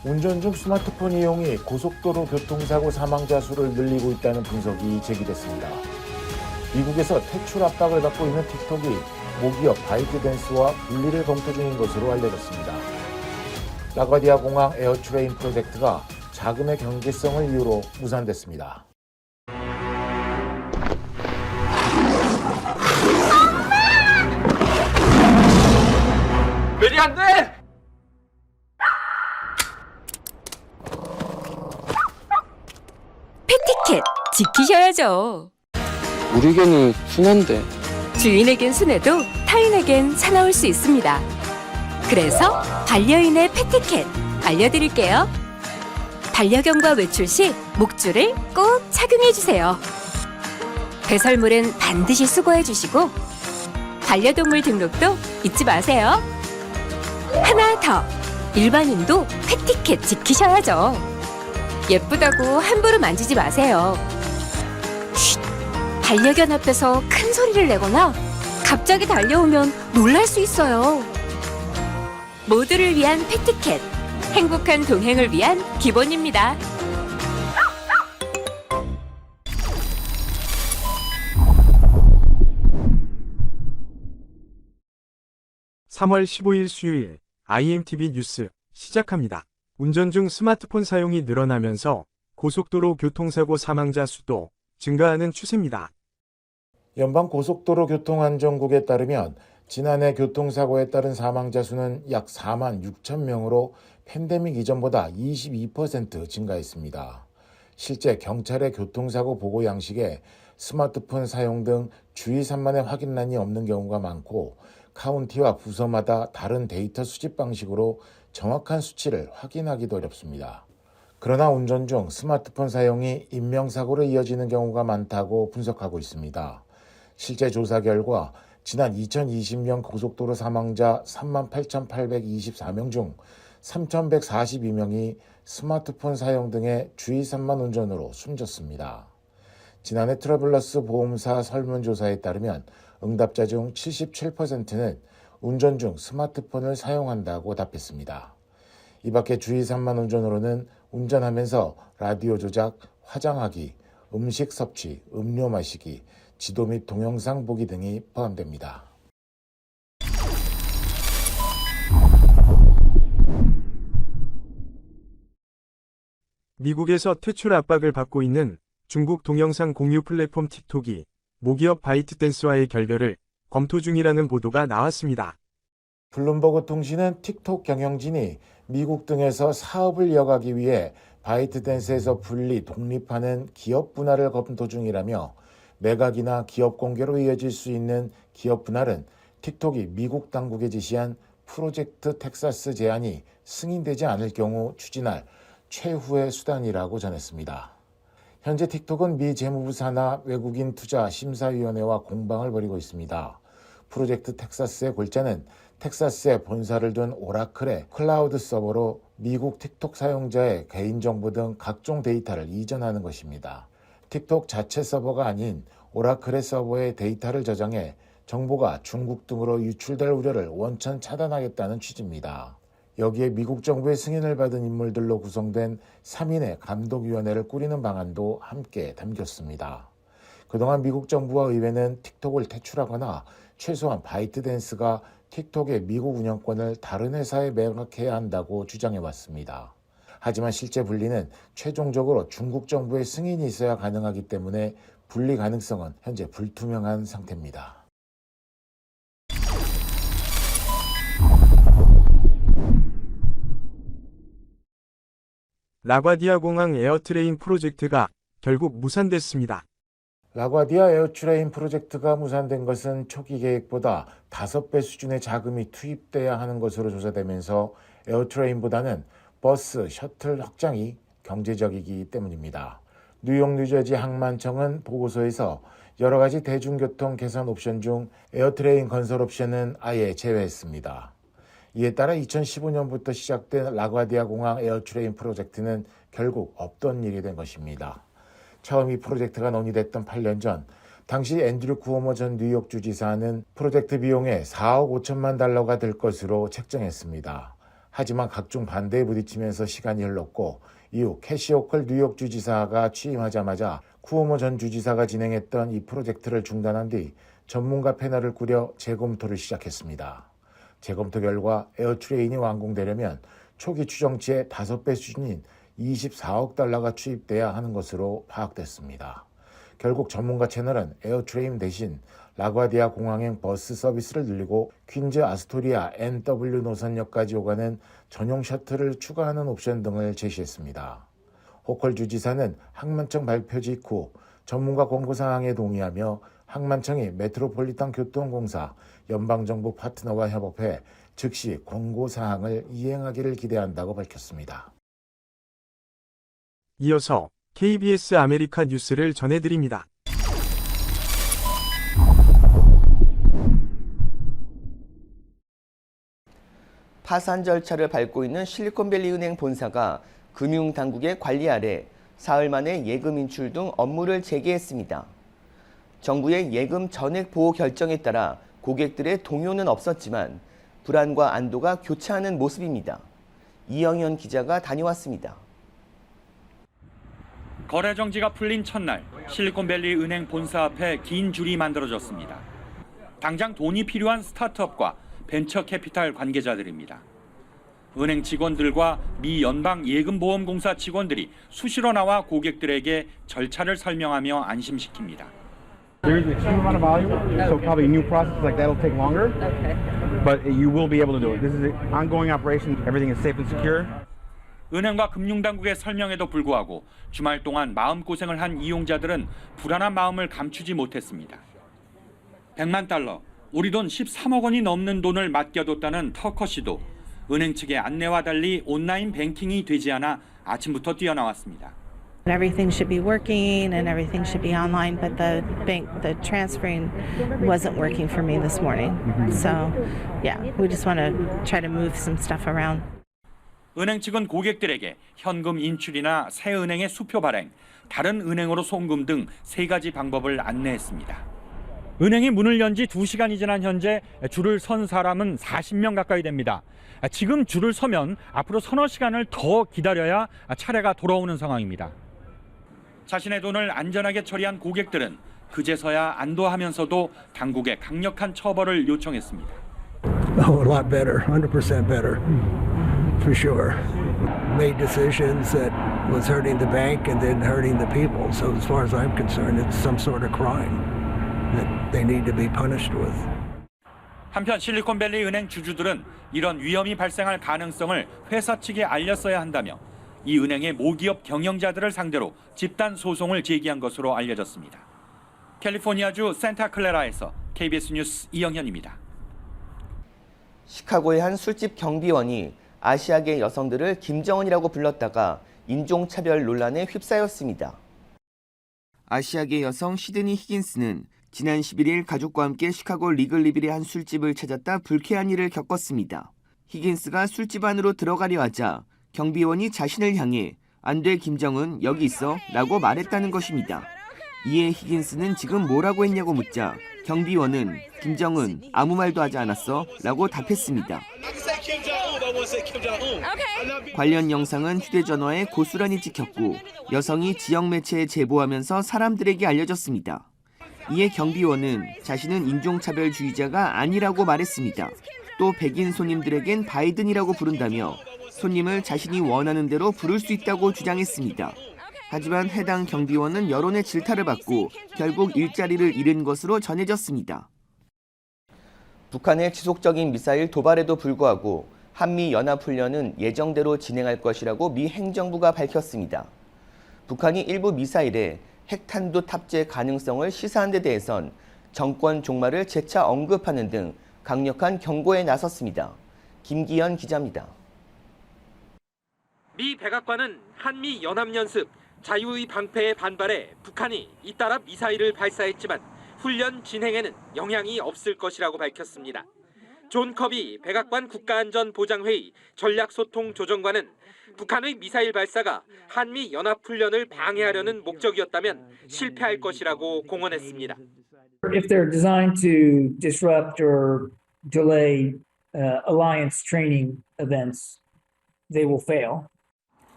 운전 중 스마트폰 이용이 고속도로 교통사고 사망자 수를 늘리고 있다는 분석이 제기됐습니다. 미국에서 퇴출 압박을 받고 있는 틱톡이 모기업 바이트댄스와 분리를 검토 중인 것으로 알려졌습니다. 라과디아 공항 에어트레인 프로젝트가 자금의 경제성을 이유로 무산됐습니다. 메리 안 돼! 패티켓 지키셔야죠. 우리에게는 순한데. 주인에겐 순해도 타인에겐 사나울 수 있습니다. 그래서 반려인의 패티켓 알려드릴게요. 반려견과 외출 시 목줄을 꼭 착용해주세요. 배설물은 반드시 수거해주시고 반려동물 등록도 잊지 마세요. 하나 더, 일반인도 패티켓 지키셔야죠. 예쁘다고 함부로 만지지 마세요. 쉿! 반려견 앞에서 큰 소리를 내거나 갑자기 달려오면 놀랄 수 있어요. 모두를 위한 패티켓, 행복한 동행을 위한 기본입니다. (3월 15일) 수요일 IMTV 뉴스 시작합니다. 운전 중 스마트폰 사용이 늘어나면서 고속도로 교통사고 사망자 수도 증가하는 추세입니다. 연방고속도로 교통안전국에 따르면 지난해 교통사고에 따른 사망자 수는 약 4만 6천 명으로 팬데믹 이전보다 22% 증가했습니다. 실제 경찰의 교통사고 보고 양식에 스마트폰 사용 등 주의 산만의 확인란이 없는 경우가 많고 카운티와 부서마다 다른 데이터 수집 방식으로 정확한 수치를 확인하기도 어렵습니다. 그러나 운전 중 스마트폰 사용이 인명사고로 이어지는 경우가 많다고 분석하고 있습니다. 실제 조사 결과 지난 2020년 고속도로 사망자 38,824명 중 3,142명이 스마트폰 사용 등의 주의 산만 운전으로 숨졌습니다. 지난해 트러블러스 보험사 설문조사에 따르면 응답자 중 77%는 운전 중 스마트폰을 사용한다고 답했습니다. 이 밖에 주의 산만 운전으로는 운전하면서 라디오 조작, 화장하기, 음식 섭취, 음료 마시기, 지도 및 동영상 보기 등이 포함됩니다. 미국에서 퇴출 압박을 받고 있는 중국 동영상 공유 플랫폼 틱톡이 모기업 바이트댄스와의 결별을 검토 중이라는 보도가 나왔습니다. 블룸버그 통신은 틱톡 경영진이 미국 등에서 사업을 이어가기 위해 바이트댄스에서 분리, 독립하는 기업 분할을 검토 중이라며 매각이나 기업 공개로 이어질 수 있는 기업 분할은 틱톡이 미국 당국에 지시한 프로젝트 텍사스 제안이 승인되지 않을 경우 추진할 최후의 수단이라고 전했습니다. 현재 틱톡은 미 재무부 산하 외국인 투자 심사위원회와 공방을 벌이고 있습니다. 프로젝트 텍사스의 골자는 텍사스에 본사를 둔 오라클의 클라우드 서버로 미국 틱톡 사용자의 개인정보 등 각종 데이터를 이전하는 것입니다. 틱톡 자체 서버가 아닌 오라클의 서버에 데이터를 저장해 정보가 중국 등으로 유출될 우려를 원천 차단하겠다는 취지입니다. 여기에 미국 정부의 승인을 받은 인물들로 구성된 3인의 감독위원회를 꾸리는 방안도 함께 담겼습니다. 그동안 미국 정부와 의회는 틱톡을 퇴출하거나 최소한 바이트댄스가 틱톡의 미국 운영권을 다른 회사에 매각해야 한다고 주장해왔습니다. 하지만 실제 분리는 최종적으로 중국 정부의 승인이 있어야 가능하기 때문에 분리 가능성은 현재 불투명한 상태입니다. 라과디아 공항 에어트레인 프로젝트가 결국 무산됐습니다. 라과디아 에어트레인 프로젝트가 무산된 것은 초기 계획보다 5배 수준의 자금이 투입돼야 하는 것으로 조사되면서 에어트레인보다는 버스, 셔틀 확장이 경제적이기 때문입니다. 뉴욕 뉴저지 항만청은 보고서에서 여러 가지 대중교통 개선 옵션 중 에어트레인 건설 옵션은 아예 제외했습니다. 이에 따라 2015년부터 시작된 라과디아 공항 에어트레인 프로젝트는 결국 없던 일이 된 것입니다. 처음 이 프로젝트가 논의됐던 8년 전, 당시 앤드류 쿠오모 전 뉴욕 주지사는 프로젝트 비용에 4억 5천만 달러가 들 것으로 책정했습니다. 하지만 각종 반대에 부딪히면서 시간이 흘렀고 이후 캐시 호컬 뉴욕 주지사가 취임하자마자 쿠오모 전 주지사가 진행했던 이 프로젝트를 중단한 뒤 전문가 패널을 꾸려 재검토를 시작했습니다. 재검토 결과 에어트레인이 완공되려면 초기 추정치의 5배 수준인 24억 달러가 투입돼야 하는 것으로 파악됐습니다. 결국 전문가 채널은 에어트레인 대신 라과디아 공항행 버스 서비스를 늘리고 퀸즈 아스토리아 NW 노선역까지 오가는 전용 셔틀을 추가하는 옵션 등을 제시했습니다. 호컬 주지사는 항만청 발표 직후 전문가 권고 사항에 동의하며 항만청이 메트로폴리탄 교통공사 연방정부 파트너와 협업해 즉시 권고 사항을 이행하기를 기대한다고 밝혔습니다. 이어서 KBS 아메리카 뉴스를 전해드립니다. 파산 절차를 밟고 있는 실리콘밸리 은행 본사가 금융당국의 관리 아래 사흘 만에 예금 인출 등 업무를 재개했습니다. 정부의 예금 전액 보호 결정에 따라 고객들의 동요는 없었지만 불안과 안도가 교차하는 모습입니다. 이영현 기자가 다녀왔습니다. 거래 정지가 풀린 첫날 실리콘밸리 은행 본사 앞에 긴 줄이 만들어졌습니다. 당장 돈이 필요한 스타트업과 벤처 캐피탈 관계자들입니다. 은행 직원들과 미 연방예금보험공사 직원들이 수시로 나와 고객들에게 절차를 설명하며 안심시킵니다. There is an extreme amount of volume, so probably a new process like that'll take longer. Okay. But you will be able to do it. This is an ongoing operation. Everything is safe and secure. 은행과 금융당국의 설명에도 불구하고 주말 동안 마음고생을 한 이용자들은 불안한 마음을 감추지 못했습니다. 100만 달러, 우리 돈 13억 원이 넘는 돈을 맡겨뒀다는 터커 씨도 은행 측의 안내와 달리 온라인 뱅킹이 되지 않아 아침부터 뛰어나왔습니다. Everything should be working and everything should be online, but the transferring wasn't working for me this morning. So, yeah, we just want to try to move some stuff around. 은행 측은 고객들에게 현금 인출이나 새 은행의 수표 발행, 다른 은행으로 송금 등 3가지 방법을 안내했습니다. 은행이 문을 연 지 2시간이 지난 현재 줄을 선 사람은 40명 가까이 됩니다. 지금 줄을 서면 앞으로 서너 시간을 더 기다려야 차례가 돌아오는 상황입니다. 자신의 돈을 안전하게 처리한 고객들은 그제서야 안도하면서도 당국의 강력한 처벌을 요청했습니다. Oh, a lot better, 100% better, for sure. Made decisions that was hurting the bank and then hurting the people. So as far as I'm concerned, it's some sort of crime that they need to be punished with. 한편 실리콘밸리 은행 주주들은 이런 위험이 발생할 가능성을 회사 측에 알렸어야 한다며 이 은행의 모기업 경영자들을 상대로 집단 소송을 제기한 것으로 알려졌습니다. 캘리포니아주 산타클레라에서 KBS 뉴스 이영현입니다. 시카고의 한 술집 경비원이 아시아계 여성들을 김정은이라고 불렀다가 인종차별 논란에 휩싸였습니다. 아시아계 여성 시드니 히긴스는 지난 11일 가족과 함께 시카고 리글리빌의 한 술집을 찾았다 불쾌한 일을 겪었습니다. 히긴스가 술집 안으로 들어가려 하자 경비원이 자신을 향해 "안 돼 김정은, 여기 있어" 라고 말했다는 것입니다. 이에 히긴스는 지금 뭐라고 했냐고 묻자 경비원은 "김정은, 아무 말도 하지 않았어" 라고 답했습니다. 관련 영상은 휴대전화에 고스란히 찍혔고 여성이 지역 매체에 제보하면서 사람들에게 알려졌습니다. 이에 경비원은 자신은 인종차별주의자가 아니라고 말했습니다. 또 백인 손님들에겐 바이든이라고 부른다며 손님을 자신이 원하는 대로 부를 수 있다고 주장했습니다. 하지만 해당 경비원은 여론의 질타를 받고 결국 일자리를 잃은 것으로 전해졌습니다. 북한의 지속적인 미사일 도발에도 불구하고 한미연합훈련은 예정대로 진행할 것이라고 미 행정부가 밝혔습니다. 북한이 일부 미사일에 핵탄두 탑재 가능성을 시사한 데 대해선 정권 종말을 재차 언급하는 등 강력한 경고에 나섰습니다. 김기현 기자입니다. 미 백악관은 한미 연합연습 자유의 방패에 반발해 북한이 잇따라 미사일을 발사했지만 훈련 진행에는 영향이 없을 것이라고 밝혔습니다. 존 커비 백악관 국가안전보장회의 전략소통조정관은 북한의 미사일 발사가 한미 연합훈련을 방해하려는 목적이었다면 실패할 것이라고 공언했습니다. If they're designed to disrupt or delay alliance training events, they will fail.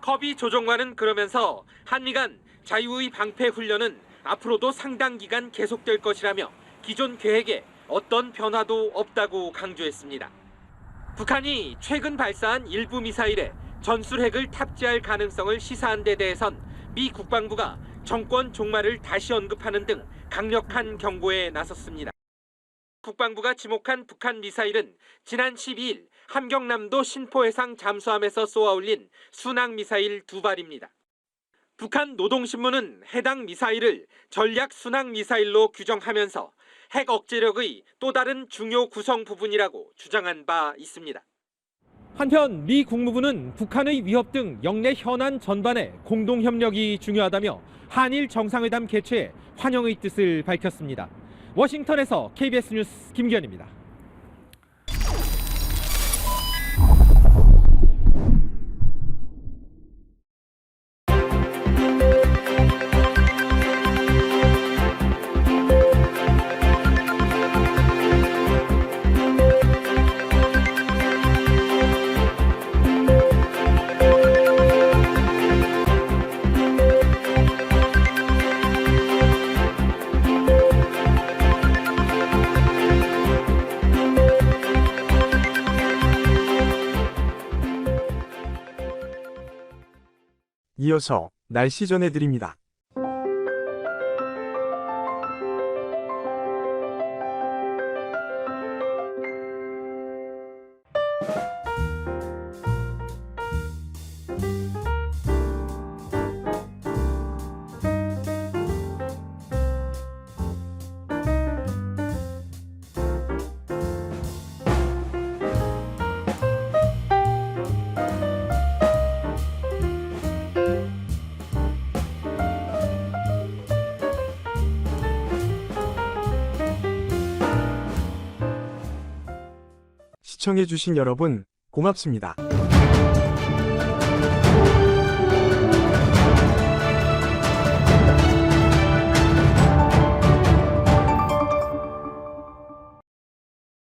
커비 조종관은 그러면서 한미 간 자유의 방패 훈련은 앞으로도 상당 기간 계속될 것이라며 기존 계획에 어떤 변화도 없다고 강조했습니다. 북한이 최근 발사한 일부 미사일에 전술핵을 탑재할 가능성을 시사한 데 대해선 미 국방부가 정권 종말을 다시 언급하는 등 강력한 경고에 나섰습니다. 국방부가 지목한 북한 미사일은 지난 12일 함경남도 신포해상 잠수함에서 쏘아올린 순항 미사일 2발입니다. 북한 노동신문은 해당 미사일을 전략 순항 미사일로 규정하면서 핵 억제력의 또 다른 중요 구성 부분이라고 주장한 바 있습니다. 한편 미 국무부는 북한의 위협 등 영내 현안 전반에 공동 협력이 중요하다며 한일 정상회담 개최에 환영의 뜻을 밝혔습니다. 워싱턴에서 KBS 뉴스 김기현입니다. 이어서 날씨 전해드립니다. 시청해주신 여러분, 고맙습니다.